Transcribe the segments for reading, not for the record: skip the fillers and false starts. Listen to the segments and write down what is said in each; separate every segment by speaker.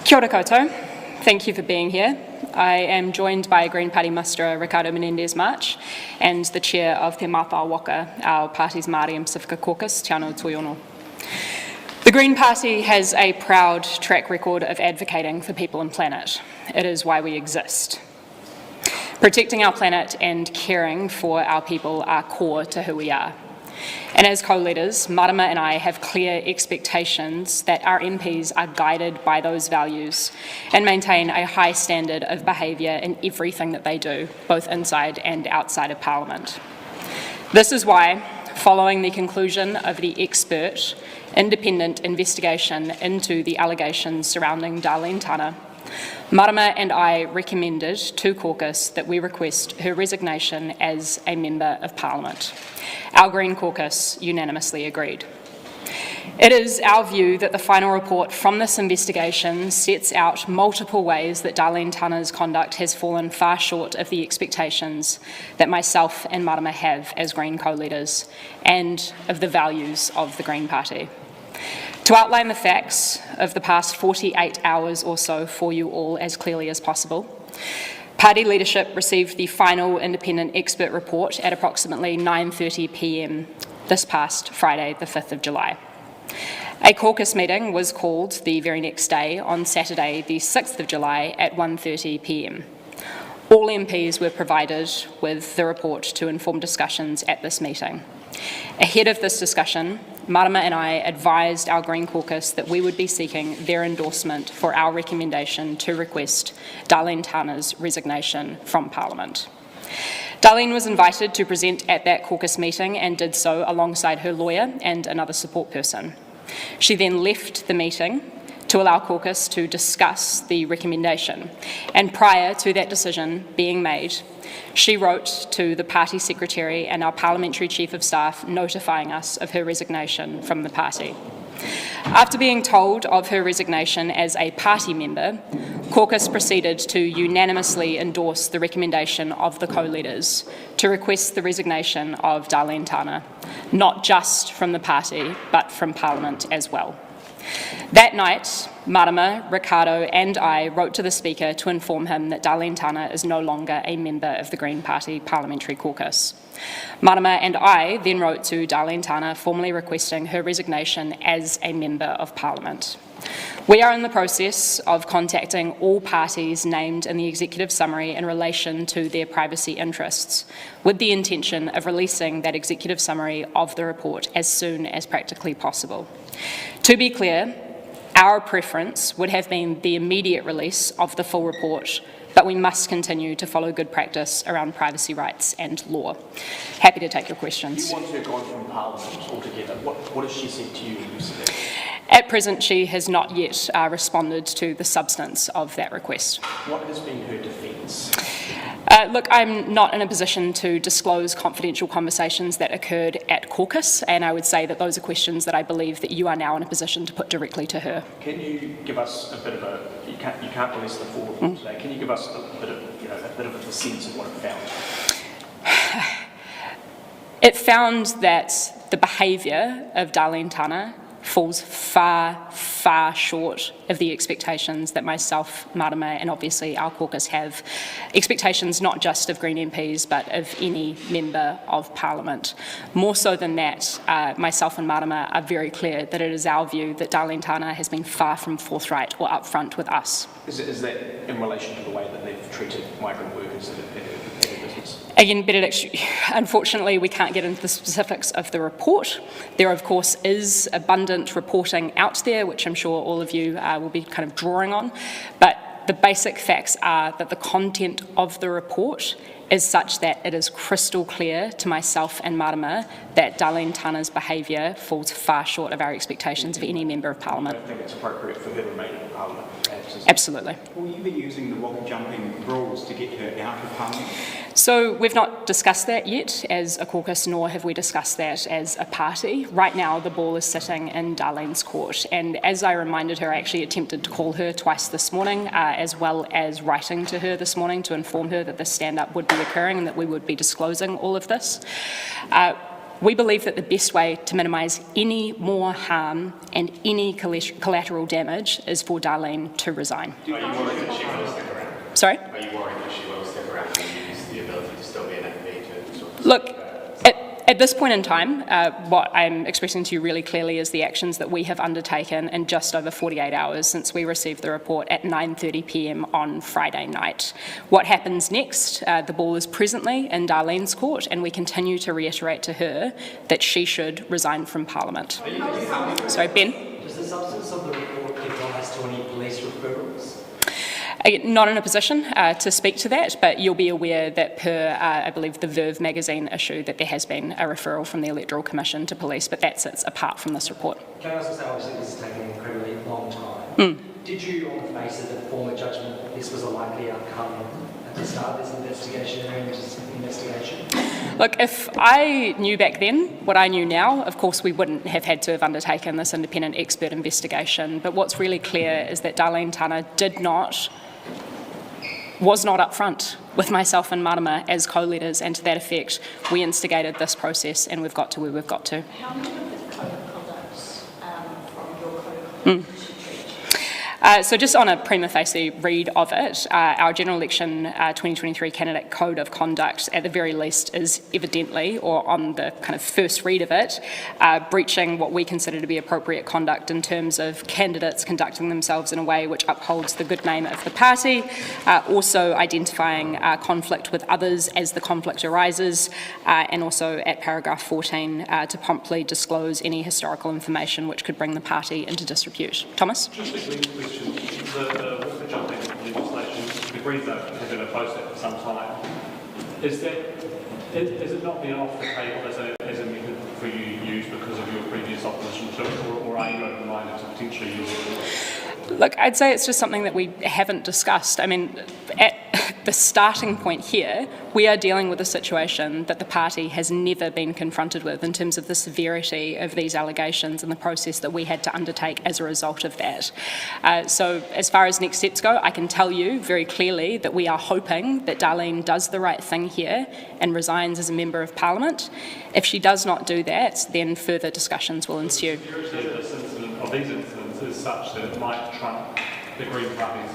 Speaker 1: Kia ora koutou. Thank you for being here. I am joined by Green Party musterer Ricardo Menendez-March and the chair of Te Māpā Waka, our party's Māori and Pacifica caucus, Te Anō Toiono. The Green Party has a proud track record of advocating for people and planet. It is why we exist. Protecting our planet and caring for our people are core to who we are. And as co-leaders, Marama and I have clear expectations that our MPs are guided by those values and maintain a high standard of behaviour in everything that they do, both inside and outside of Parliament. This is why, following the conclusion of the expert, independent investigation into the allegations surrounding Darleen Tana, Marama and I recommended to caucus that we request her resignation as a Member of Parliament. Our Green caucus unanimously agreed. It is our view that the final report from this investigation sets out multiple ways that Darleen Tana's conduct has fallen far short of the expectations that myself and Marama have as Green co-leaders and of the values of the Green Party. To outline the facts of the past 48 hours or so for you all as clearly as possible, Party leadership received the final independent expert report at approximately 9:30 p.m. this past Friday, the 5th of July. A caucus meeting was called the very next day on Saturday, the 6th of July at 1:30 p.m. All MPs were provided with the report to inform discussions at this meeting. Ahead of this discussion, Marama and I advised our Green caucus that we would be seeking their endorsement for our recommendation to request Darleen Tana's resignation from Parliament. Darleen was invited to present at that caucus meeting and did so alongside her lawyer and another support person. She then left the meeting to allow caucus to discuss the recommendation, and prior to that decision being made, she wrote to the party secretary and our parliamentary chief of staff notifying us of her resignation from the party. After being told of her resignation as a party member, caucus proceeded to unanimously endorse the recommendation of the co-leaders to request the resignation of Darleen Tana, not just from the party, but from Parliament as well. That night, Marama, Ricardo and I wrote to the Speaker to inform him that Darleen Tana is no longer a member of the Green Party Parliamentary Caucus. Marama and I then wrote to Darleen Tana formally requesting her resignation as a Member of Parliament. We are in the process of contacting all parties named in the executive summary in relation to their privacy interests, with the intention of releasing that executive summary of the report as soon as practically possible. To be clear, our preference would have been the immediate release of the full report, but we must continue to follow good practice around privacy rights and law. Happy to take your questions.
Speaker 2: You want her gone from Parliament altogether. What has she said to you when you said that?
Speaker 1: At present, she has not yet responded to the substance of that request.
Speaker 2: What has been her defence?
Speaker 1: Look, I'm not in a position to disclose confidential conversations that occurred at caucus, and I would say that those are questions that I believe that you are now in a position to put directly to her.
Speaker 2: Can you give us a bit of a, you can't release the full report today, can you give us a bit of a sense of what it found?
Speaker 1: It found that the behaviour of Darleen Tana falls far, far short of the expectations that myself, Marama, and obviously our caucus have. Expectations not just of Green MPs, but of any Member of Parliament. More so than that, myself and Marama are very clear that it is our view that Darleen Tana has been far from forthright or upfront with us.
Speaker 2: Is that in relation to the way that they've treated migrant workers in their business?
Speaker 1: Again, Benedict, unfortunately we can't get into the specifics of the report. There of course is abundant reporting out there, which I'm sure all of you will be kind of drawing on, but the basic facts are that the content of the report is such that it is crystal clear to myself and Marama that Darleen Tana's behaviour falls far short of our expectations of any Member of Parliament.
Speaker 2: I don't think it's appropriate for her to remain in Parliament.
Speaker 1: Absolutely.
Speaker 3: Will you be using the rock jumping rules to get her out of Parliament?
Speaker 1: So we've not discussed that yet as a caucus, nor have we discussed that as a party. Right now the ball is sitting in Darleen's court, and as I reminded her, I actually attempted to call her twice this morning, as well as writing to her this morning to inform her that this stand-up would be occurring and that we would be disclosing all of this. we believe that the best way to minimise any more harm and any collateral damage is for Darleen to resign.
Speaker 4: Are you worried that she will stick around?
Speaker 1: Sorry?
Speaker 4: Are you worried that she will stick around and use the ability to still be an MP to sort of...
Speaker 1: Look, at this point in time, what I'm expressing to you really clearly is the actions that we have undertaken in just over 48 hours since we received the report at 9:30 p.m. on Friday night. What happens next? The ball is presently in Darleen's court, and we continue to reiterate to her that she should resign from Parliament. Sorry, Ben?
Speaker 5: Does the substance of the report give rise to any police referrals?
Speaker 1: Not in a position to speak to that, but you'll be aware that per, I believe, the Verve magazine issue, that there has been a referral from the Electoral Commission to police, but that sits apart from this report.
Speaker 5: Can I also say, obviously, this is taking an incredibly long time. Did you, on the basis of form a judgment that this was a likely outcome at the start of this investigation and investigation?
Speaker 1: Look, if I knew back then what I knew now, of course we wouldn't have had to have undertaken this independent expert investigation, but what's really clear is that Darleen Tana was not upfront with myself and Marama as co-leaders, and to that effect, we instigated this process and we've got to where we've got to.
Speaker 6: How many of the code of conducts from your code of conduct did you treat?
Speaker 1: So just on a prima facie read of it, our general election 2023 candidate code of conduct at the very least is evidently, or on the kind of first read of it, breaching what we consider to be appropriate conduct in terms of candidates conducting themselves in a way which upholds the good name of the party, also identifying conflict with others as the conflict arises, and also at paragraph 14 to promptly disclose any historical information which could bring the party into disrepute. Thomas?
Speaker 7: Just a quick question. The walker jumping legislation, the Greens have been opposed to it for some time. Is it not been off the table as a method for you to use because of your previous opposition to it, or are you open-minded to potentially using it?
Speaker 1: Look, I'd say it's just something that we haven't discussed. I mean, at the starting point here, we are dealing with a situation that the party has never been confronted with in terms of the severity of these allegations and the process that we had to undertake as a result of that. So as far as next steps go, I can tell you very clearly that we are hoping that Darleen does the right thing here and resigns as a Member of Parliament. If she does not do that, then further discussions will ensue.
Speaker 7: The severity of these incidents is such that it might trump the Green Party's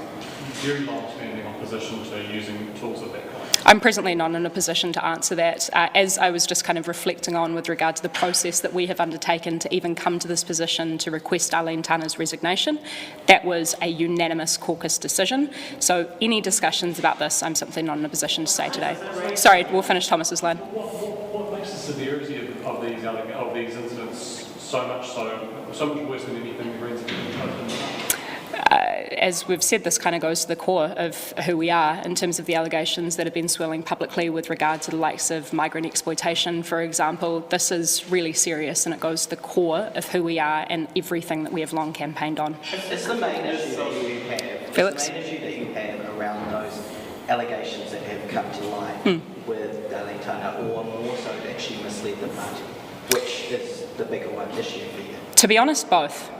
Speaker 7: very long-standing opposition to using tools of that kind.
Speaker 1: I'm presently not in a position to answer that. As I was just kind of reflecting on with regard to the process that we have undertaken to even come to this position to request Darleen Tana's resignation, that was a unanimous caucus decision. So any discussions about this, I'm simply not in a position to say today. Sorry, we'll finish Thomas's line.
Speaker 7: What makes the severity of these incidents so much worse than anything the Greens have been opposed to?
Speaker 1: As we've said, this kind of goes to the core of who we are in terms of the allegations that have been swirling publicly with regard to the likes of migrant exploitation, for example. This is really serious and it goes to the core of who we are and everything that we have long campaigned on.
Speaker 8: It's the main issue that you have.
Speaker 1: Felix?
Speaker 8: It's the main issue that you have around those allegations that have come to light with Darleen Tana, or more so that she misled the party, which is the bigger one issue for you?
Speaker 1: To be honest, both.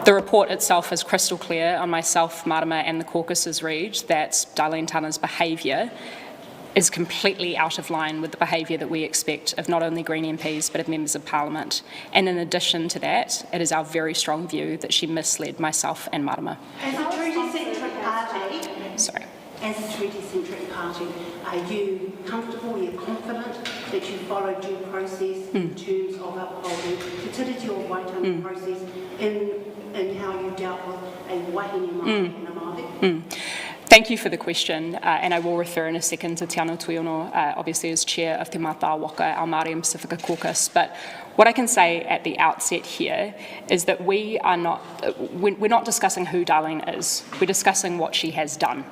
Speaker 1: The report itself is crystal clear on myself, Marama and the caucus's read that Darleen Tana's behaviour is completely out of line with the behaviour that we expect of not only Green MPs but of Members of Parliament. And in addition to that, it is our very strong view that she misled myself and Marama.
Speaker 9: As a treaty-centric party, are you comfortable, are you confident that you follow due process in terms of upholding the Tiriti o Waitanga process in how you dealt with a wahine Māori and a Māori?
Speaker 1: Thank you for the question, and I will refer in a second to Te Ano Tuiono, obviously as chair of Te Mātua Waka, our Māori and Pacifica caucus. But what I can say at the outset here is that we're not discussing who Darleen is. We're discussing what she has done.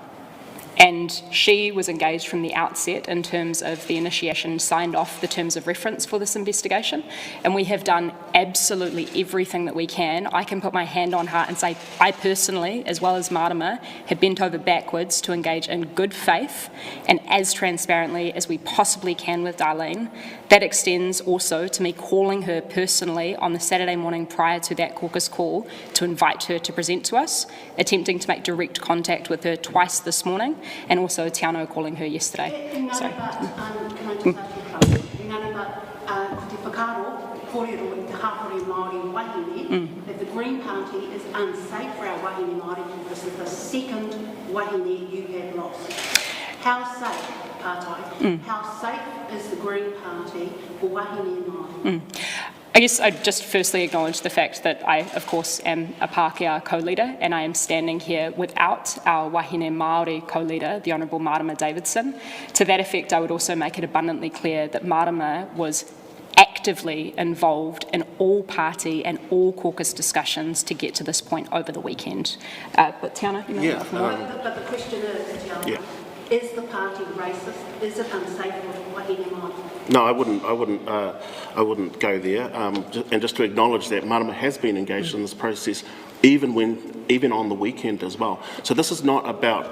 Speaker 1: And she was engaged from the outset in terms of the initiation, signed off the terms of reference for this investigation, and we have done absolutely everything that we can. I can put my hand on heart and say I personally, as well as Marama, have bent over backwards to engage in good faith and as transparently as we possibly can with Darleen. That extends also to me calling her personally on the Saturday morning prior to that caucus call to invite her to present to us, attempting to make direct contact with her twice this morning, and also Te Ano calling her yesterday.
Speaker 9: Can I just ask you, whakaaro, kōrero i te hapori Māori wahine, that the Green Party is unsafe for our wahine Māori. This is the second wahine you have lost. How safe, Pātai, how safe is the Green Party for wahine Māori?
Speaker 1: I guess I'd just firstly acknowledge the fact that I, of course, am a Pākehā co-leader, and I am standing here without our wahine Māori co-leader, the Honourable Marama Davidson. To that effect, I would also make it abundantly clear that Marama was actively involved in all party and all caucus discussions to get to this point over the weekend. But Tiana, you know more?
Speaker 9: But the question is, Tiana, is the party racist? Is it unsafe for wahine Māori?
Speaker 10: No, I wouldn't go there. And just to acknowledge that Marama has been engaged in this process, even on the weekend as well. So this is not about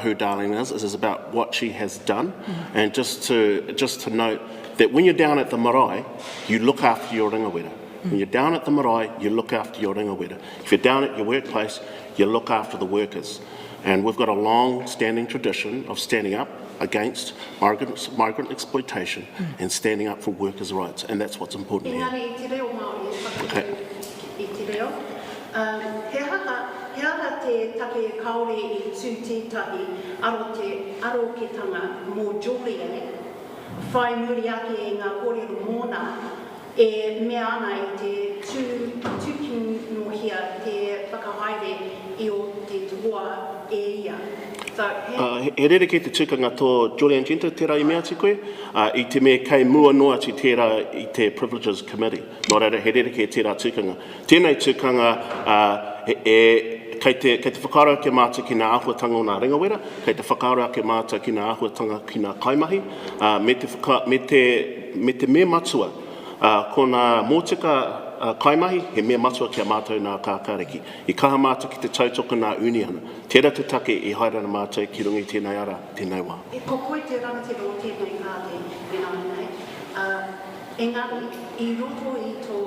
Speaker 10: who Darleen is. This is about what she has done. And just to note that when you're down at the marae, you look after your ringawera. When you're down at the marae, you look after your ringawera. If you're down at your workplace, you look after the workers. And we've got a long-standing tradition of standing up against migrant exploitation and standing up for workers' rights, and that's what's important here.
Speaker 9: Engari, i te reo Māori, i te reo. He aha te take kaore I tū tētahi aro ke tanga mō Julia, whai muri ake e ngā kōrero mōna, e mea ana I te tūki no hia te whakahaere I o te tua e ia.
Speaker 10: He rere ki te tukanga tō Julian Genta tērā I mea te koe, I te mea kei mua noa te tērā I te Privileges Committee. Nō reira, he rere ki tērā tukanga. Tēnei tukanga kei te whakaaro ke māta ki ngā āhuatanga o ngā ringawera, kei te whakaaro ke māta ki ngā āhuatanga ki ngā kaimahi, me te mea matua, ko ngā mōtika kaimahi, he mea matua kia mātou nā kākāreki. I kaha māta ki te tautoko nā uniana. Tērā te take I hairana mātou ki rungi tēnei ara, tēnei wā.
Speaker 9: Ko koe te rangatira o tēnei kāte, whenau. Engari, I roto I tō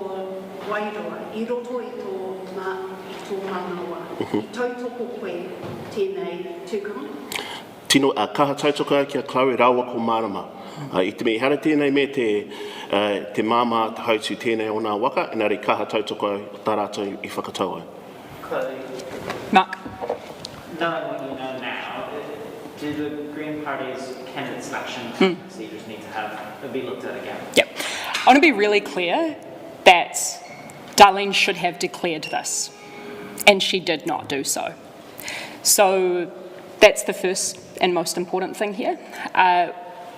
Speaker 9: wairoa, I roto I tō manawa, I tautoko koe tēnei tūkanga?
Speaker 10: Tino, kaha tautoko kia Chloe Rawa ko Marama. I te mea hara tēnei me te māma te hautu tēnei o nā waka, engari kaha tautoko tā rātou I whakatau ai.
Speaker 11: Chloe,
Speaker 1: Mark?
Speaker 11: knowing what you know now, do the Green Party's candidate selection procedures need to be looked at again?
Speaker 1: Yep. I want to be really clear that Darleen should have declared this, and she did not do so. So that's the first and most important thing here.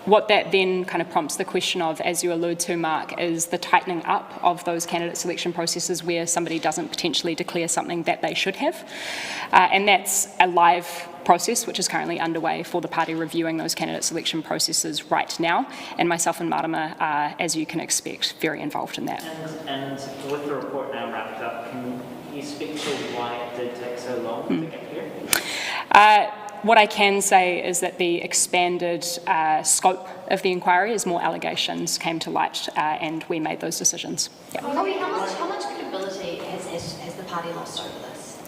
Speaker 1: What that then kind of prompts the question of, as you allude to, Mark, is the tightening up of those candidate selection processes where somebody doesn't potentially declare something that they should have. And that's a live process which is currently underway for the party reviewing those candidate selection processes right now. And myself and Marama are, as you can expect, very involved in that.
Speaker 11: And with the report now wrapped up, can you speak to why it did take so long to get here?
Speaker 1: What I can say is that the expanded scope of the inquiry as more allegations came to light and we made those decisions. Yeah.
Speaker 6: Chloe, how much credibility has the party lost over this?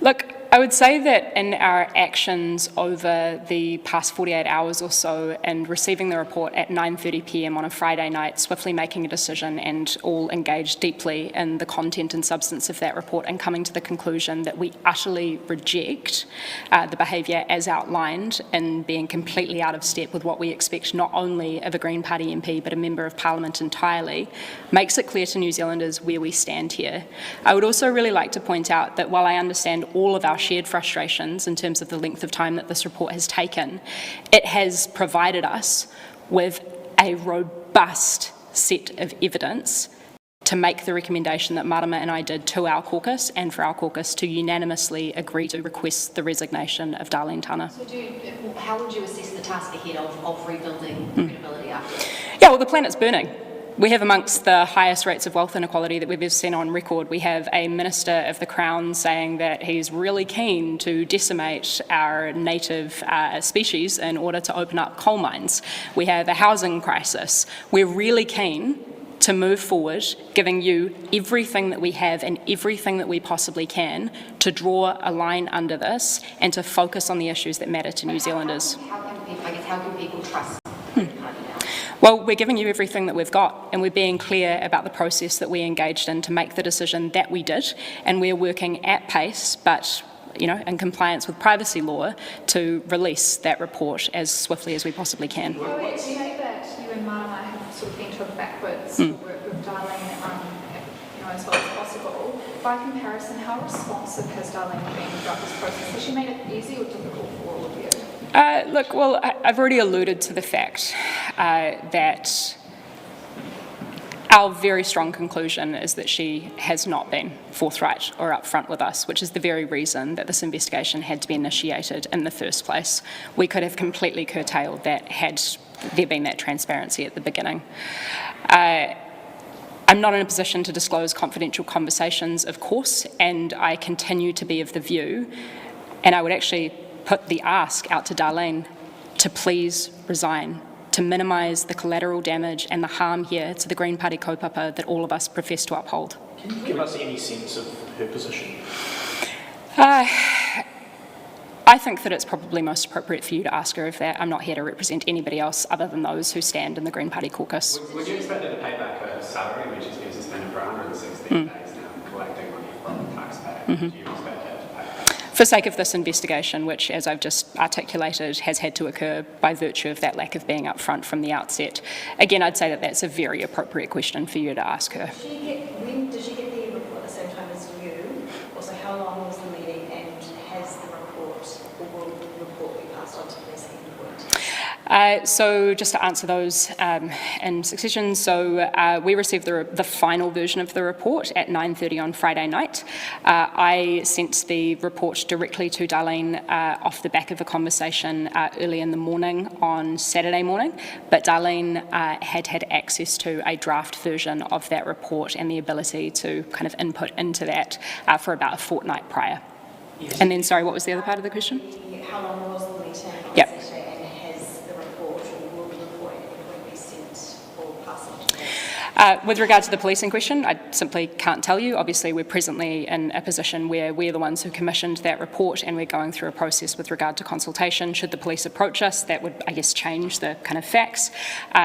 Speaker 1: Look, I would say that in our actions over the past 48 hours or so and receiving the report at 9:30 p.m. on a Friday night, swiftly making a decision and all engaged deeply in the content and substance of that report and coming to the conclusion that we utterly reject the behaviour as outlined and being completely out of step with what we expect not only of a Green Party MP but a Member of Parliament entirely, makes it clear to New Zealanders where we stand here. I would also really like to point out that while I understand all of our shared frustrations in terms of the length of time that this report has taken, it has provided us with a robust set of evidence to make the recommendation that Marama and I did to our caucus and for our caucus to unanimously agree to request the resignation of Darleen Tana.
Speaker 6: So how would you assess the task ahead of rebuilding credibility after?
Speaker 1: Yeah, well, the planet's burning. We have amongst the highest rates of wealth inequality that we've ever seen on record. We have a Minister of the Crown saying that he's really keen to decimate our native species in order to open up coal mines. We have a housing crisis. We're really keen to move forward, giving you everything that we have and everything that we possibly can to draw a line under this and to focus on the issues that matter to New Zealanders.
Speaker 6: How can people trust?
Speaker 1: Well, we're giving you everything that we've got, and we're being clear about the process that we engaged in to make the decision that we did, and we're working at pace, but in compliance with privacy law, to release that report as swiftly as we possibly can.
Speaker 12: Do you know that you and Marama have sort of been took backwards to work with Darleen, as well as possible? By comparison, how responsive has Darleen been throughout this process? Has she made it easy or difficult for all of you?
Speaker 1: Look, well, I've already alluded to the fact that our very strong conclusion is that she has not been forthright or upfront with us, which is the very reason that this investigation had to be initiated in the first place. We could have completely curtailed that had there been that transparency at the beginning. I'm not in a position to disclose confidential conversations, of course, and I continue to be of the view, and I would actually put the ask out to Darleen to please resign, to minimise the collateral damage and the harm here to the Green Party kaupapa that all of us profess to uphold.
Speaker 2: Can you give us any sense of her position?
Speaker 1: I think that it's probably most appropriate for you to ask her of that. I'm not here to represent anybody else other than those who stand in the Green Party caucus.
Speaker 4: Would you expect her to pay back her salary, which has been suspended for 116 days now, collecting money from the taxpayer? Do you expect her to pay back?
Speaker 1: For sake of this investigation, which, as I've just articulated, has had to occur by virtue of that lack of being upfront from the outset. Again, I'd say that that's a very appropriate question for you to ask her.
Speaker 6: When did she get the report at the same time as you? Also, how long was the meeting, and has the report, or will the report be passed on to police at any point?
Speaker 1: So just to answer those in succession, so we received the final version of the report at 9:30 on Friday night. I sent the report directly to Darleen off the back of a conversation early in the morning on Saturday morning, but Darleen had access to a draft version of that report and the ability to kind of input into that for about a fortnight prior. Yes. And then, sorry, what was the other part of the question?
Speaker 6: How long was the meeting on
Speaker 1: Yep.
Speaker 6: Saturday, and has the report, or will the report at any point be sent or passed on to police?
Speaker 1: With regard to the policing question, I simply can't tell you. Obviously, we're presently in a position where we're the ones who commissioned that report, and we're going through a process with regard to consultation. Should the police approach us, that would, I guess, change the kind of facts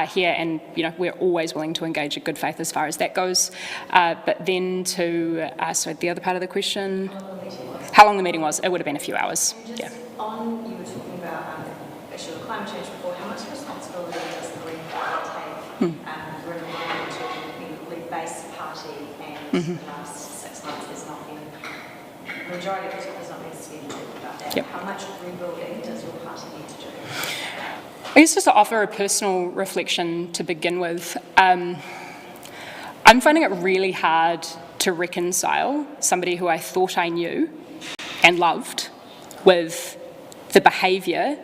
Speaker 1: here, and we're always willing to engage in good faith as far as that goes. But then to, so the other part of the question, how long the meeting was, it would have been a few hours.
Speaker 6: And just on, you were talking about issue of climate change before, how much responsibility does the Green Party take for rebuilding to be a base party, and the last 6 months has not been, the majority of it has not been spent about that.
Speaker 1: Yep.
Speaker 6: How much rebuilding does your party need to do?
Speaker 1: I guess just to offer a personal reflection to begin with, I'm finding it really hard to reconcile somebody who I thought I knew and loved with the behaviour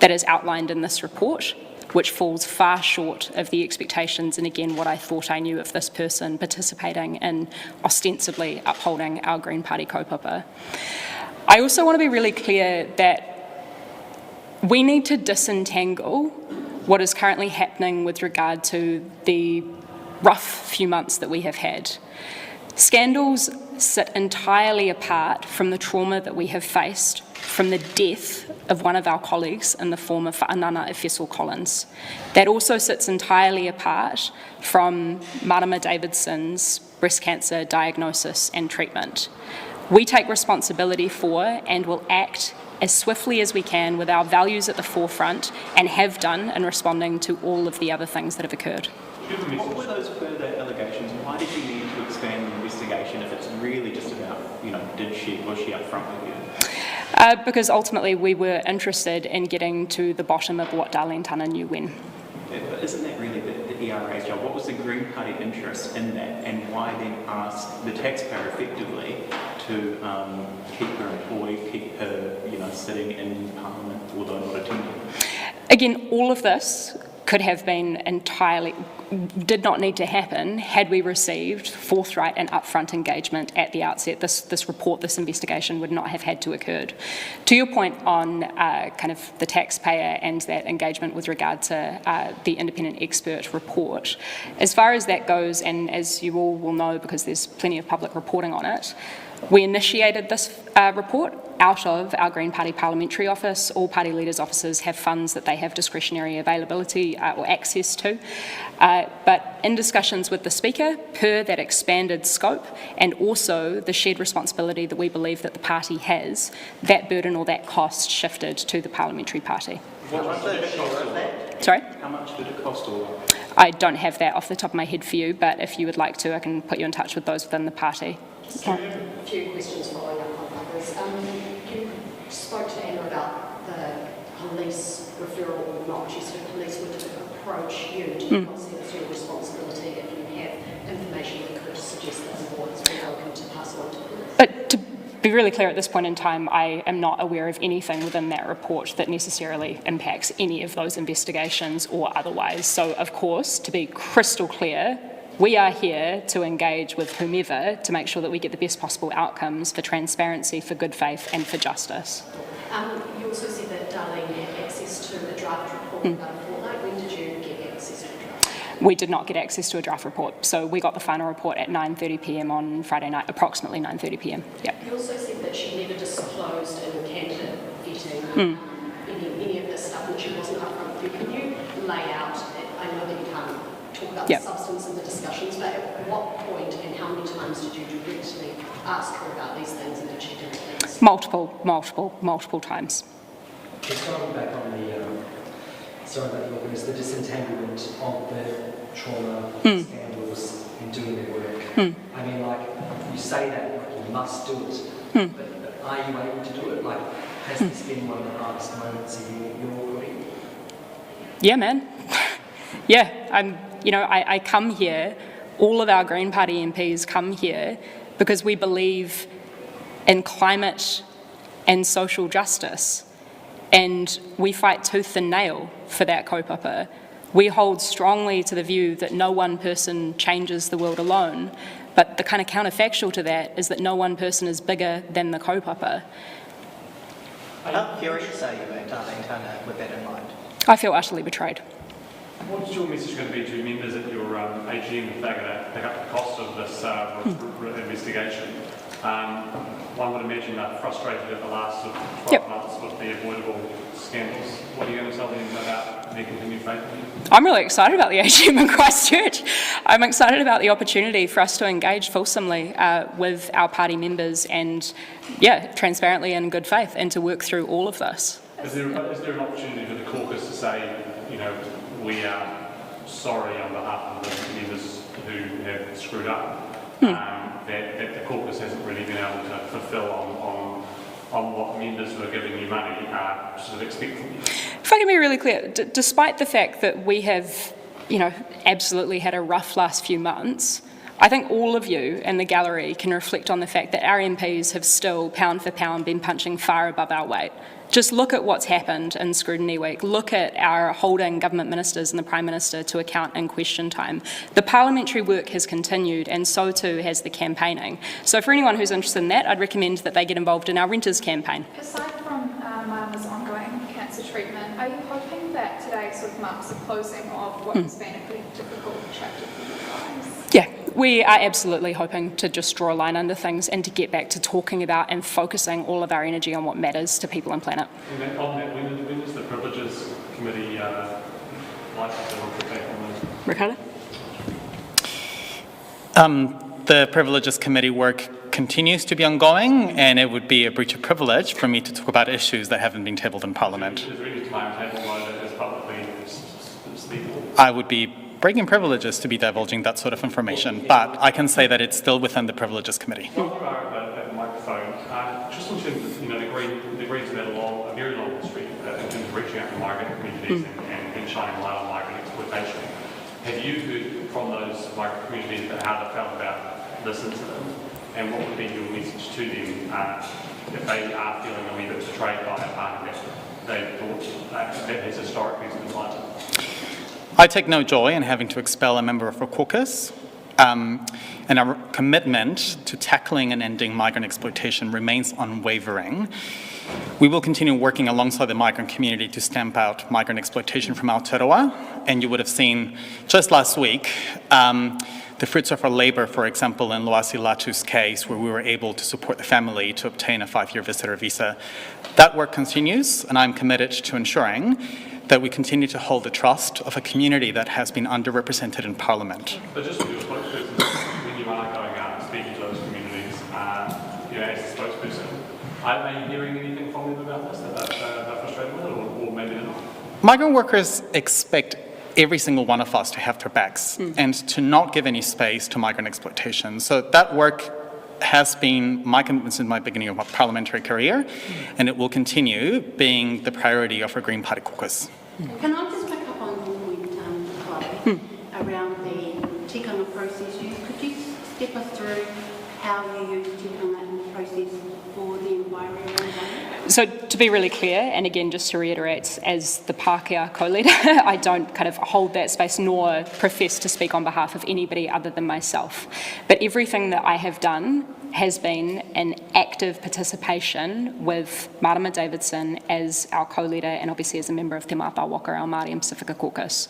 Speaker 1: that is outlined in this report, which falls far short of the expectations and, again, what I thought I knew of this person participating in ostensibly upholding our Green Party kaupapa. I also want to be really clear that we need to disentangle what is currently happening with regard to the rough few months that we have had. Scandals sit entirely apart from the trauma that we have faced from the death of one of our colleagues in the form of Whaanana Efessel Collins. That also sits entirely apart from Marama Davidson's breast cancer diagnosis and treatment. We take responsibility for and will act as swiftly as we can with our values at the forefront, and have done in responding to all of the other things that have occurred.
Speaker 3: What were those further allegations? Why did you need to expand the investigation if it's really just about, was she upfront with you?
Speaker 1: Because ultimately we were interested in getting to the bottom of what Darleen Tana knew when.
Speaker 3: Yeah, but isn't that really the ERA's job? What was the Green Party interest in that, and why then ask the taxpayer effectively to keep her employed, keep her, sitting in Parliament, although not attending?
Speaker 1: Again, all of this could have been did not need to happen had we received forthright and upfront engagement at the outset. This report, this investigation would not have had to occur. To your point on kind of the taxpayer and that engagement with regard to the independent expert report, as far as that goes, and as you all will know because there's plenty of public reporting on it, We initiated this report out of our Green Party Parliamentary Office. All party leaders' offices have funds that they have discretionary availability or access to. But in discussions with the Speaker, per that expanded scope and also the shared responsibility that we believe that the party has, that burden or that cost shifted to the parliamentary party.
Speaker 3: What was the share of that?
Speaker 1: Sorry?
Speaker 3: How much did it cost all?
Speaker 1: I don't have that off the top of my head for you, but if you would like to, I can put you in touch with those within the party.
Speaker 13: A few questions following up on others. You spoke to Anna about the police referral or not. You said police would approach you. Do you not see it's your responsibility if you have information that could suggest that the board is welcome to pass on to police?
Speaker 1: But to be really clear at this point in time, I am not aware of anything within that report that necessarily impacts any of those investigations or otherwise. So, of course, to be crystal clear, we are here to engage with whomever to make sure that we get the best possible outcomes for transparency, for good faith and for justice.
Speaker 13: You also said that Darleen had access to a draft report about a fortnight. When did you get access to a draft?
Speaker 1: We did not get access to a draft report, so we got the final report at 9:30 p.m. on Friday night, approximately 9:30 p.m. Yep.
Speaker 13: You also said that she never disclosed in candidate vetting any of this stuff, and she wasn't upfront with you. Can you lay out, I know that you can't talk about the substance of the discussions, but at what point and how many times did you directly ask her about these things, and did she directly say?
Speaker 1: Multiple times.
Speaker 5: Just going back on the disentanglement of the trauma scandals in doing their work. I mean, like, you say that you must do it, but are you able to do it? Like, has this been one of the hardest moments of your career?
Speaker 1: Yeah, man. Yeah, I come here, all of our Green Party MPs come here because we believe in climate and social justice, and we fight tooth and nail for that kaupapa. We hold strongly to the view that no one person changes the world alone, but the kind of counterfactual to that is that no one person is bigger than the kaupapa.
Speaker 8: How furious are you at Darleen Tana with that in mind?
Speaker 1: I feel utterly betrayed.
Speaker 7: What's your message going to be to members at your AGM if they're going to pick up the cost of this investigation? One would imagine they're frustrated at the last 12 months with the avoidable scandals. What are you going to tell them about their continued faith in you?
Speaker 1: I'm really excited about the AGM in Christchurch. I'm excited about the opportunity for us to engage fulsomely with our party members and, transparently and in good faith, and to work through all of this.
Speaker 7: Is there an opportunity for the caucus to say, we are sorry on behalf of the members who have screwed up, that the caucus hasn't really been able to fulfil on what members who are giving you money sort of expect from you?
Speaker 1: If I can be really clear, despite the fact that we have, absolutely had a rough last few months, I think all of you in the gallery can reflect on the fact that our MPs have still, pound for pound, been punching far above our weight. Just look at what's happened in Scrutiny Week. Look at our holding government ministers and the Prime Minister to account in question time. The parliamentary work has continued, and so too has the campaigning. So for anyone who's interested in that, I'd recommend that they get involved in our renters campaign.
Speaker 12: Aside from Marama's ongoing cancer treatment, are you hoping that today sort of marks the closing of what has been a pretty difficult chapter for you guys?
Speaker 1: Yeah, we are absolutely hoping to just draw a line under things and to get back to talking about and focusing all of our energy on what matters to people and planet.
Speaker 7: And on that, when is the Privileges Committee likely to look back on this?
Speaker 1: Ricardo?
Speaker 14: The Privileges Committee work continues to be ongoing, and it would be a breach of privilege for me to talk about issues that haven't been tabled in Parliament.
Speaker 7: Is there any timetable that is publicly speakable?
Speaker 14: I would be breaking privileges to be divulging that sort of information, but I can say that it's still within the Privileges Committee.
Speaker 7: While you are at the microphone, just in terms of, the Greens have had a very long history in terms of reaching out to migrant communities and shining light on migrant exploitation. Have you heard from those migrant communities about how they felt about this incident, and what would be your message to them if they are feeling a wee bit betrayed by a party that they thought that has historically been violent?
Speaker 14: I take no joy in having to expel a member of a caucus, and our commitment to tackling and ending migrant exploitation remains unwavering. We will continue working alongside the migrant community to stamp out migrant exploitation from Aotearoa, and you would have seen just last week the fruits of our labour, for example, in Loasi Latu's case, where we were able to support the family to obtain a 5-year visitor visa. That work continues, and I'm committed to ensuring that we continue to hold the trust of a community that has been underrepresented in Parliament.
Speaker 7: But just with your spokesperson, when you are going out and speaking to those communities, as a spokesperson, are you hearing anything from them about this, that they're frustrated with it, or maybe they're not? Migrant workers expect every single one of us to have their backs and to not give any space to migrant exploitation. So that work has been my commitment since my beginning of my parliamentary career, and it will continue being the priority of our Green Party caucus.
Speaker 9: Can I just pick up on your point, Chloe, around the tikanga process? Could you step us through how you use tikanga process for the inquiry around that?
Speaker 1: So to be really clear, and again just to reiterate, as the Pākehā co-leader, I don't kind of hold that space nor profess to speak on behalf of anybody other than myself. But everything that I have done has been an active participation with Marama Davidson as our co-leader and obviously as a member of Te Mātā Waka, our Māori and Pacifica caucus.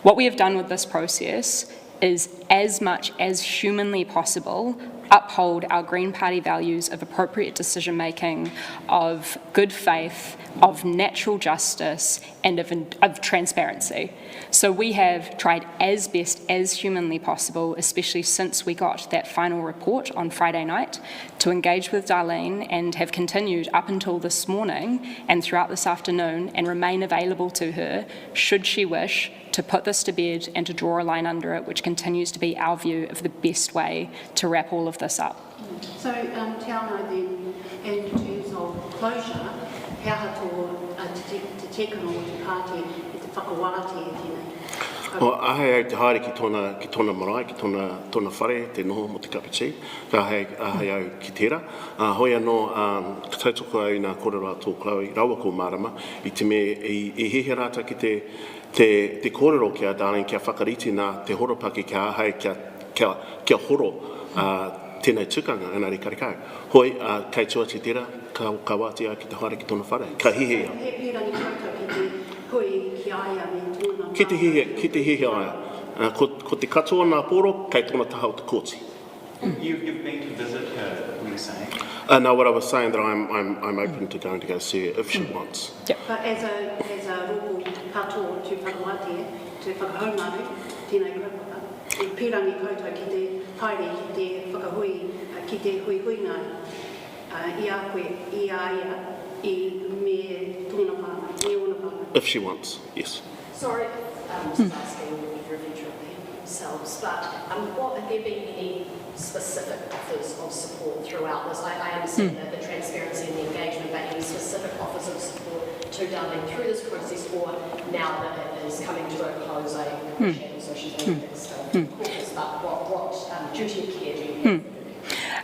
Speaker 1: What we have done with this process is, as much as humanly possible, uphold our Green Party values of appropriate decision-making, of good faith, of natural justice, and of transparency. So we have tried as best as humanly possible, especially since we got that final report on Friday night, to engage with Darleen, and have continued up until this morning and throughout this afternoon, and remain available to her should she wish to put this to bed and to draw a line under it, which continues to be our view of the best way to wrap all of this up.
Speaker 9: So, Te Anō then, in terms of closure, how te tekano o te pāti e te whakawāti e tēnei?
Speaker 10: Ahei au te haere ki tōna marae, ki tōna whare, te noho mo te kapiti, ka ahei au ki tērā. Hoi anō, ka tautoko au nā kōrero a tō Chloe, rawa ko Marama, i te me i hehe rata ki te kōrero kia Darleen, kia whakariti nā te horopaki kia ahei kia horo tēnei tukanga, engari karikau. Hoi, kei tua te tērā, ka wāti au ki te haere ki tōna whare, ka hihe au.
Speaker 9: He pirani koutou ki te hui ki aia me tōna
Speaker 10: Ki te hihe aia. Ko te katoa nā pōro, kei tōna taha o te kōti.
Speaker 3: You've been to visit her, were you saying?
Speaker 10: No, what I was saying that I'm open to going to go see her if she wants.
Speaker 1: Yep.
Speaker 9: But as a rōpū katoa te whakawāti, te whakahaumaru, tēnei kaupapa, e pirani koutou ki te haere, ki te whakahui, ki te hui ngai, i a koe, i a ia, i me tōna whānau, me ona whānau.
Speaker 10: If she wants, yes.
Speaker 13: Sorry if this is asking individually themselves, but have there been any specific offers of support throughout this? I understand that the transparency and the engagement, but any specific offers of support to Darleen through this process, or now that it is coming to a close, I appreciate also she's making this caucus, but what duty of care do you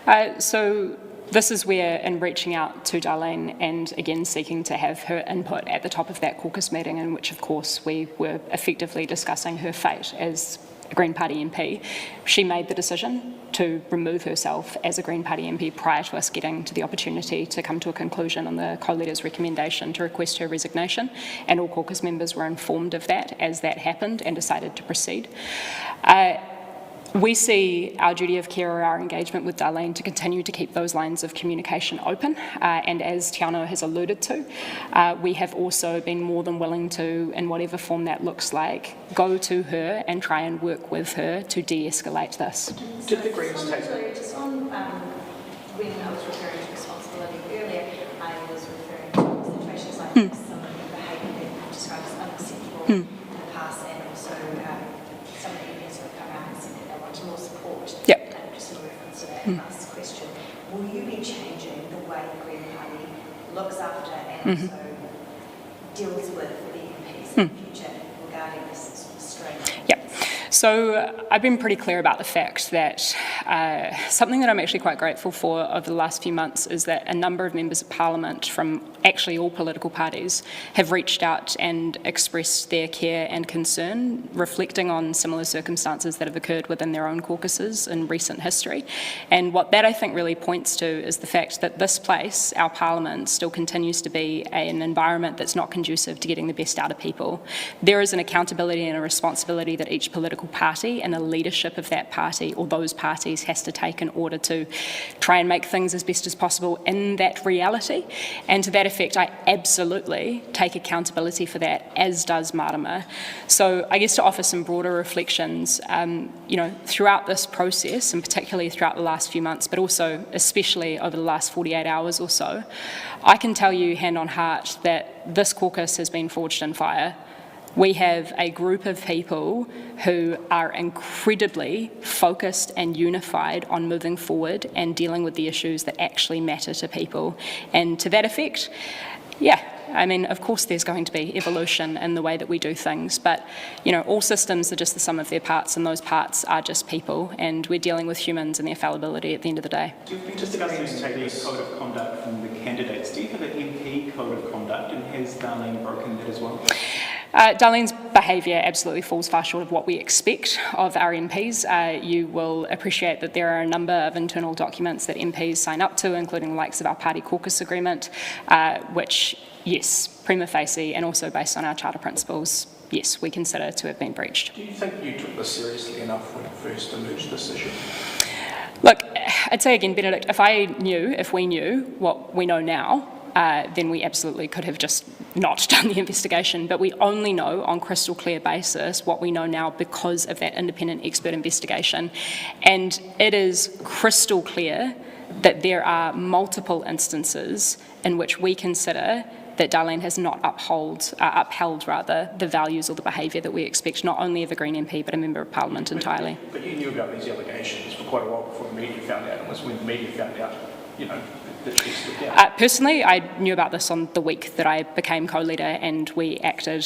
Speaker 13: have?
Speaker 1: So this is where, in reaching out to Darleen and again seeking to have her input at the top of that caucus meeting, in which of course we were effectively discussing her fate as a Green Party MP, she made the decision to remove herself as a Green Party MP prior to us getting to the opportunity to come to a conclusion on the co-leader's recommendation to request her resignation, and all caucus members were informed of that as that happened and decided to proceed. We see our duty of care or our engagement with Darleen to continue to keep those lines of communication open, and as Te Anō has alluded to, we have also been more than willing to, in whatever form that looks like, go to her and try and work with her to de-escalate this.
Speaker 2: Did the Greens take
Speaker 6: Just on when I was referring to responsibility earlier, I was referring to situations like this, some of the behaviour that described as unacceptable in the past, and also some of the MPs who have come out and said that they want more support.
Speaker 1: Yep.
Speaker 6: Just in reference to that last question, will you be changing the way the Green Party looks after and also deals with the MPs in the future regarding this sort of strain?
Speaker 1: Yep. So I've been pretty clear about the fact that something that I'm actually quite grateful for over the last few months is that a number of members of Parliament from actually all political parties have reached out and expressed their care and concern, reflecting on similar circumstances that have occurred within their own caucuses in recent history. And what that I think really points to is the fact that this place, our Parliament, still continues to be an environment that's not conducive to getting the best out of people. There is an accountability and a responsibility that each political political party and the leadership of that party or those parties has to take in order to try and make things as best as possible in that reality. And to that effect, I absolutely take accountability for that, as does Marama. So I guess to offer some broader reflections, throughout this process, and particularly throughout the last few months, but also especially over the last 48 hours or so, I can tell you hand on heart that this caucus has been forged in fire. We have a group of people who are incredibly focused and unified on moving forward and dealing with the issues that actually matter to people. And to that effect, of course there's going to be evolution in the way that we do things, but, all systems are just the sum of their parts, and those parts are just people, and we're dealing with humans and their fallibility at the end of the day.
Speaker 3: You've been discussing the code of conduct from the candidates. Do you have an MP code of conduct, and has Darleen broken that as well?
Speaker 1: Darleen's behaviour absolutely falls far short of what we expect of our MPs. You will appreciate that there are a number of internal documents that MPs sign up to, including the likes of our party caucus agreement, which, yes, prima facie and also based on our charter principles, yes, we consider to have been breached.
Speaker 2: Do you think you took this seriously enough when it first emerged, this issue?
Speaker 1: Look, I'd say again, Benedict, if we knew what we know now, then we absolutely could have just not done the investigation. But we only know on crystal clear basis what we know now because of that independent expert investigation. And it is crystal clear that there are multiple instances in which we consider that Darleen has not upheld the values or the behaviour that we expect, not only of a Green MP, but a Member of Parliament entirely.
Speaker 2: But you knew about these allegations for quite a while before the media found out. It was when the media found out, that she stood down.
Speaker 1: Personally, I knew about this on the week that I became co-leader, and we acted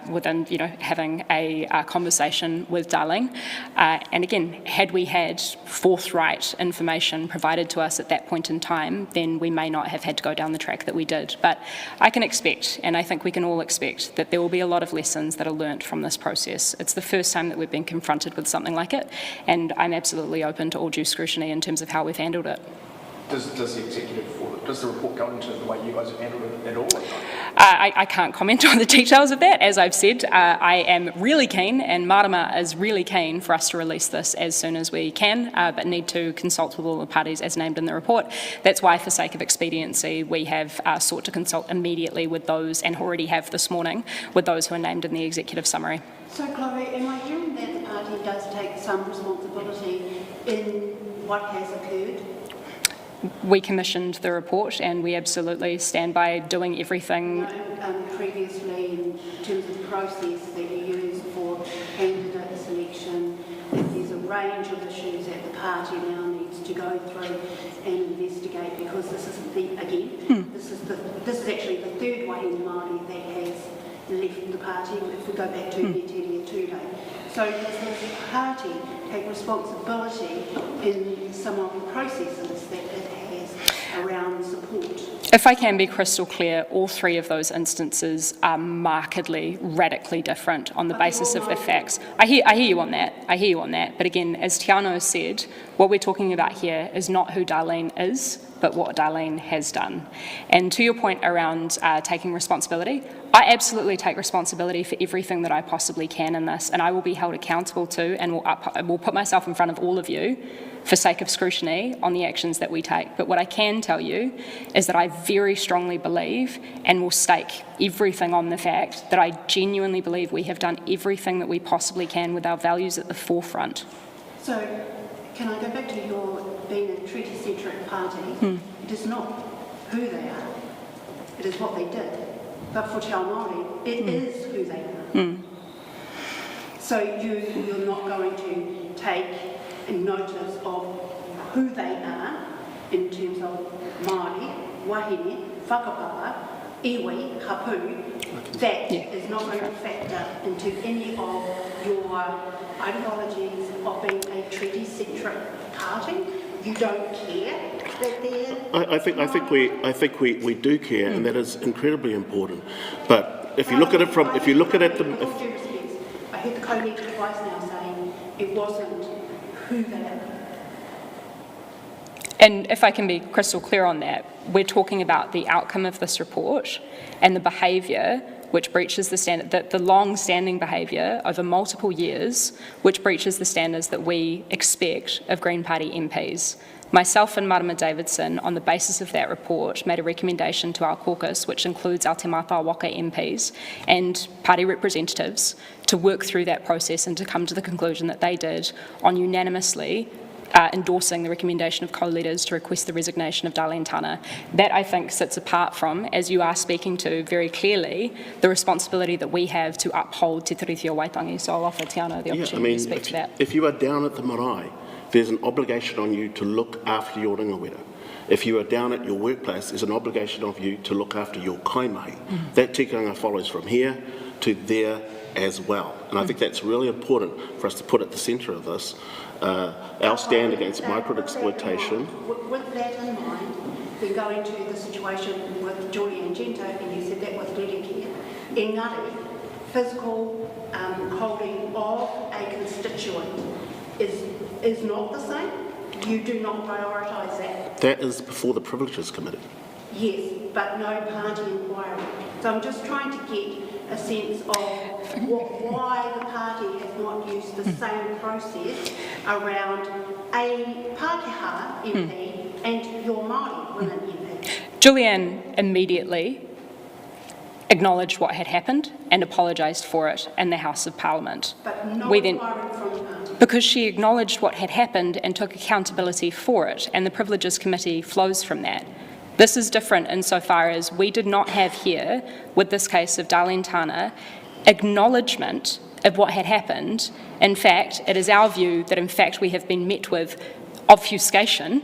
Speaker 1: within, having a conversation with Darleen. And again, had we had forthright information provided to us at that point in time, then we may not have had to go down the track that we did. But I can expect, and I think we can all expect, that there will be a lot of lessons that are learnt from this process. It's the first time that we've been confronted with something like it, and I'm absolutely open to all due scrutiny in terms of how we've handled it.
Speaker 2: Does the report go into the way you guys have handled it at all?
Speaker 1: I can't comment on the details of that. As I've said, I am really keen, and Marama is really keen for us to release this as soon as we can, but need to consult with all the parties as named in the report. That's why, for sake of expediency, we have sought to consult immediately with those, and already have this morning, with those who are named in the executive summary.
Speaker 9: So, Chloe, am I hearing that the party does take some responsibility in what has occurred?
Speaker 1: We commissioned the report, and we absolutely stand by doing everything.
Speaker 9: Previously, in terms of the process that you use for candidate selection, there's a range of issues that the party now needs to go through and investigate, because this isn't this is actually the third Wahine Māori that has left the party, if we go back to Nzherald today. So does the party take responsibility in some of the processes that it has around support?
Speaker 1: If I can be crystal clear, all three of those instances are markedly, radically different on the basis of the facts. I hear you on that. But again, as Tiano said, what we're talking about here is not who Darleen is, but what Darleen has done. And to your point around taking responsibility, I absolutely take responsibility for everything that I possibly can in this, and I will be held accountable to, and will put myself in front of all of you for sake of scrutiny on the actions that we take. But what I can tell you is that I very strongly believe, and will stake everything on the fact, that I genuinely believe we have done everything that we possibly can with our values at the forefront.
Speaker 9: So, can I go back to your being a treaty-centric party? It is not who they are, it is what they did. But for Te Ao Māori, it is who they are. So you're not going to take notice of who they are in terms of Māori, wahine, whakapapa, iwi, hapu. That is not going to factor into any of your ideologies of being a treaty-centric party. You don't care that they're...
Speaker 10: I think we do care, and that is incredibly important. But if you look at it from, if you look at it,
Speaker 9: I heard the co-leader twice now saying it wasn't who they are.
Speaker 1: And if I can be crystal clear on that, we're talking about the outcome of this report and the behaviour which breaches the standard, the long-standing behaviour over multiple years, which breaches the standards that we expect of Green Party MPs. Myself and Marama Davidson, on the basis of that report, made a recommendation to our caucus, which includes our Te Mata Waka MPs and party representatives, to work through that process and to come to the conclusion that they did on unanimously endorsing the recommendation of co-leaders to request the resignation of Darleen Tana. That, I think, sits apart from, as you are speaking to very clearly, the responsibility that we have to uphold Te Tiriti o Waitangi. So I'll offer Tiana the opportunity to speak to that.
Speaker 10: If you are down at the marae, there's an obligation on you to look after your ringawera. If you are down at your workplace, there's an obligation of you to look after your kaimahi. That tikanga follows from here to there as well. And I think that's really important for us to put at the centre of this, our stand against migrant exploitation.
Speaker 9: With that in mind, we go into the situation with Julian Gento, and you said that was Dedicare. In Ngāti, physical holding of a constituent is not the same. You do not prioritise that.
Speaker 10: That is before the Privileges Committee.
Speaker 9: Yes, but no party inquiry. So I'm just trying to get a sense of why the party has not used the same process around a Pākehā MP and your Māori women MP.
Speaker 1: Julianne immediately acknowledged what had happened and apologised for it in the House of Parliament.
Speaker 9: But no inquiry from the party.
Speaker 1: Because she acknowledged what had happened and took accountability for it, and the Privileges Committee flows from that. This is different insofar as we did not have here, with this case of Darleen Tana, acknowledgement of what had happened. In fact, it is our view that in fact we have been met with obfuscation.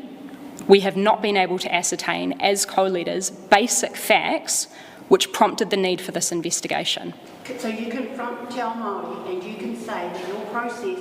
Speaker 1: We have not been able to ascertain as co-leaders basic facts which prompted the need for this investigation.
Speaker 9: So you can front Te Ao Māori and you can say that your process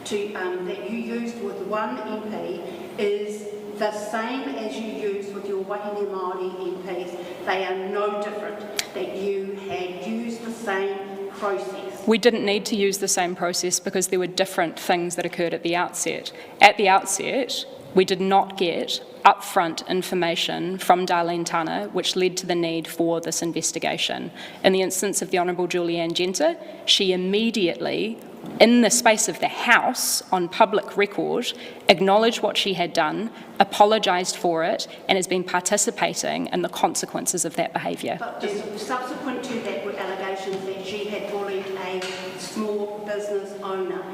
Speaker 9: that you used with one MP is the same as you used with your Wahine Māori MPs. They are no different, that you had used the same process.
Speaker 1: We didn't need to use the same process because there were different things that occurred at the outset. At the outset, we did not get upfront information from Darleen Tana, which led to the need for this investigation. In the instance of the Honourable Julianne Genter, she immediately, in the space of the House, on public record, acknowledged what she had done, apologised for it, and has been participating in the consequences of that behaviour.
Speaker 9: But subsequent to that were allegations that she had bullied a small business owner.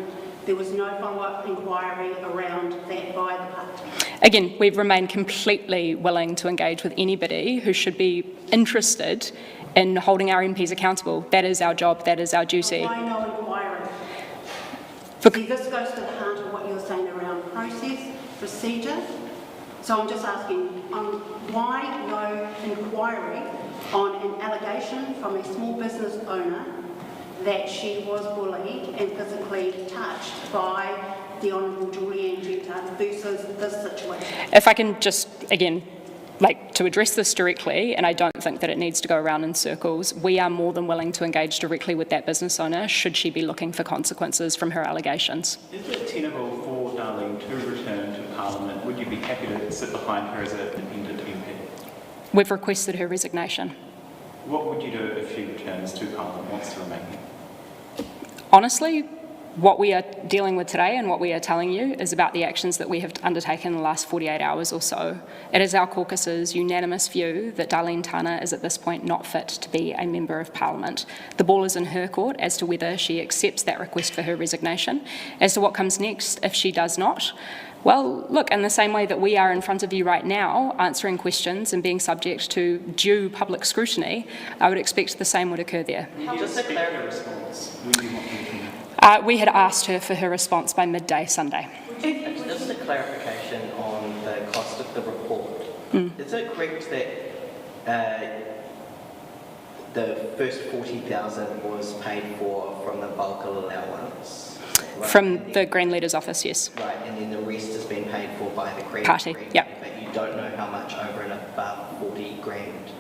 Speaker 9: There was no follow-up inquiry around that by the party.
Speaker 1: Again, we've remained completely willing to engage with anybody who should be interested in holding our MPs accountable. That is our job, that is our duty.
Speaker 9: Why no inquiry? See, this goes to the heart of what you're saying around process, procedure. So I'm just asking, why no inquiry on an allegation from a small business owner that she was bullied and physically touched by the Honourable Julianne Genter versus this situation?
Speaker 1: If I can just, again, to address this directly, and I don't think that it needs to go around in circles, we are more than willing to engage directly with that business owner should she be looking for consequences from her allegations.
Speaker 3: Is it tenable for Darleen to return to Parliament? Would you be happy to sit behind her as an independent MP?
Speaker 1: We've requested her resignation.
Speaker 3: What would you do if she returns to Parliament, wants to remain here?
Speaker 1: Honestly, what we are dealing with today and what we are telling you is about the actions that we have undertaken in the last 48 hours or so. It is our caucus's unanimous view that Darleen Tana is at this point not fit to be a Member of Parliament. The ball is in her court as to whether she accepts that request for her resignation. As to what comes next if she does not, well, look, in the same way that we are in front of you right now, answering questions and being subject to due public scrutiny, I would expect the same would occur there.
Speaker 3: Just a clear response.
Speaker 1: We had asked her for her response by midday Sunday.
Speaker 8: Just a clarification on the cost of the report. Is it correct that the first 40,000 was paid for from the bulk allowance? Right?
Speaker 1: From the Green Leader's office, yes.
Speaker 8: Right, and then the rest has been paid for by the Green
Speaker 1: Party, yeah.
Speaker 8: But you don't know how much over and above 40 grand?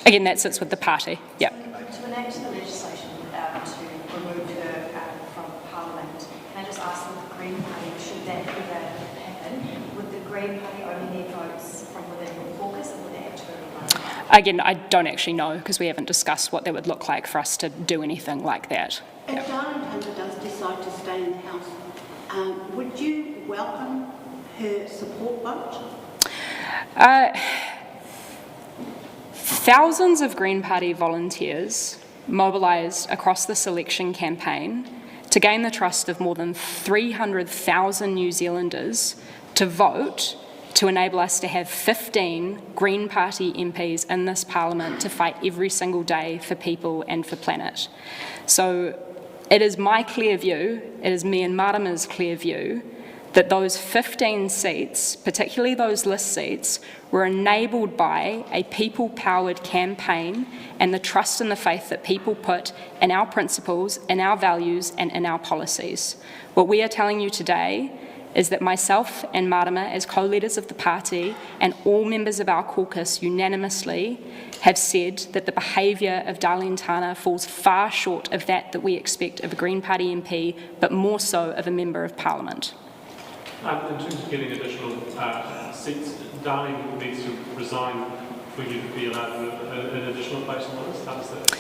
Speaker 1: Again, that sits with the party, yeah.
Speaker 6: To enact the legislation to remove her from Parliament, can I just ask the Green Party, should that ever happen, would the Green Party only need votes from within your caucus, or would they have to go to
Speaker 1: Again, I don't actually know because we haven't discussed what that would look like for us to do anything like that.
Speaker 9: If Darleen Tana does decide to stay in the House, would you welcome her support vote?
Speaker 1: Thousands of Green Party volunteers mobilised across this election campaign to gain the trust of more than 300,000 New Zealanders to vote to enable us to have 15 Green Party MPs in this Parliament to fight every single day for people and for planet. So it is my clear view, it is me and Marama's clear view, that those 15 seats, particularly those list seats, were enabled by a people-powered campaign and the trust and the faith that people put in our principles, in our values, and in our policies. What we are telling you today is that myself and Marama, as co-leaders of the party, and all members of our caucus unanimously have said that the behaviour of Darleen Tana falls far short of that we expect of a Green Party MP, but more so of a Member of Parliament.
Speaker 7: In terms of getting additional seats, Darleen needs to resign for you to be allowed an additional place on the list. How does that?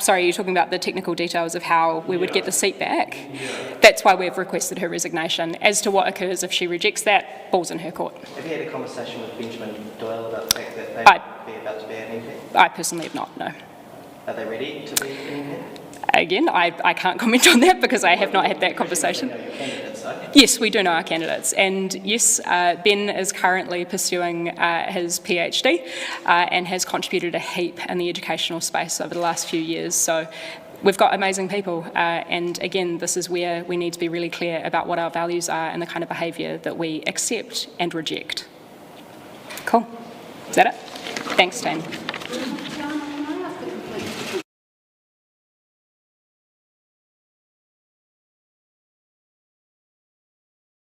Speaker 1: Sorry, you're talking about the technical details of how we would get the seat back?
Speaker 7: Yeah.
Speaker 1: That's why we've requested her resignation. As to what occurs if she rejects that, ball's in her court.
Speaker 8: Have you had a conversation with Benjamin Doyle about the fact that they might be about to be an MP?
Speaker 1: I personally have not, no.
Speaker 8: Are they ready to be an MP?
Speaker 1: Again, I can't comment on that because I have not had that conversation.
Speaker 8: You know your candidates, though.
Speaker 1: Yes, we do know our candidates, and yes, Ben is currently pursuing his PhD and has contributed a heap in the educational space over the last few years. So we've got amazing people, and again, this is where we need to be really clear about what our values are and the kind of behaviour that we accept and reject. Cool. Is that it? Thanks, Tane.